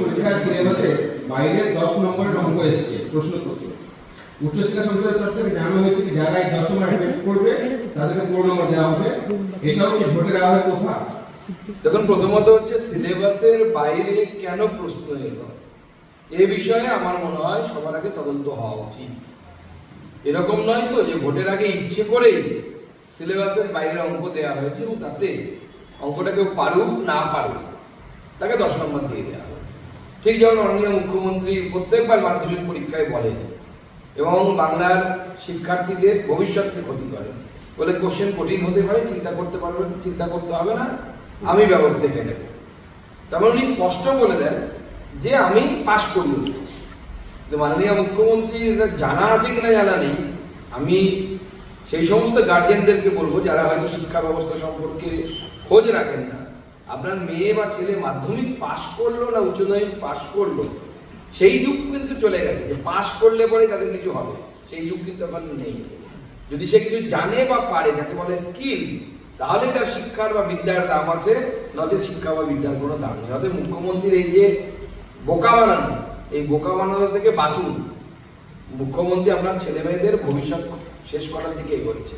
পরীক্ষার সিলেবাসে বাইরের 10 নম্বরের অঙ্ক এসেছে প্রশ্নপত্র। উচ্চশিক্ষা সংসদের তরফ থেকে জানানো হয়েছে কি যারা এই 10 নম্বর অ্যাটেম্প্ট করবে তাদেরকে পুরো নম্বর দেওয়া হবে। এটাও কি ভোটের আওয়াজ তোফা? দেখুন, প্রথমত হচ্ছে সিলেবাসের বাইরে কেন প্রশ্ন এলো এ বিষয়ে আমার মনে হয় সবার আগে তদন্ত হওয়া উচিত। এরকম নয় তো যে ভোটের আগে ইচ্ছে করেই সিলেবাসের বাইরে অঙ্ক দেওয়া হয়েছে এবং তাতে অঙ্কটা কেউ পারুক না পারুক তাকে 10 নম্বর দিয়ে দেওয়া হবে। ঠিক যেমন মাননীয় মুখ্যমন্ত্রী প্রত্যেকবার মাধ্যমিক পরীক্ষায় বলেন এবং বাংলার শিক্ষার্থীদের ভবিষ্যৎকে ক্ষতি করেন বলে কোশ্চেন কঠিন হতে পারে, চিন্তা করতে হবে না, আমি ব্যবস্থা দেখে নেব। তারপর উনি স্পষ্ট বলে দেন যে আমি পাশ করিয়ে দেব। মাননীয় মুখ্যমন্ত্রীর জানা আছে কিনা জানা নেই, আমি সেই সমস্ত গার্জেনদেরকে বলবো যারা হয়তো শিক্ষা ব্যবস্থা সম্পর্কে খোঁজ রাখেন না, আপনার মেয়ে বা ছেলে মাধ্যমিক পাশ করলো না উচ্চ মাধ্যমিক পাশ করলো সেই যুগ কিন্তু চলে গেছে যে পাশ করলে পরে তাদের কিছু হবে, সেই যুগ কিন্তু এখন নেই। যদি সে কিছু জানে বা পারে, যাকে বলে স্কিল, তাহলে তার শিক্ষার বা বিদ্যার দাম আছে, নচেত শিক্ষা বা বিদ্যার কোনো দাম নেই। অতএব মুখ্যমন্ত্রীর এই যে বোকা বানানো, এই বোকা বানানো থেকে বাঁচুন। মুখ্যমন্ত্রী আপনার ছেলে মেয়েদের ভবিষ্যৎ শেষ করার দিকে এগোচ্ছে।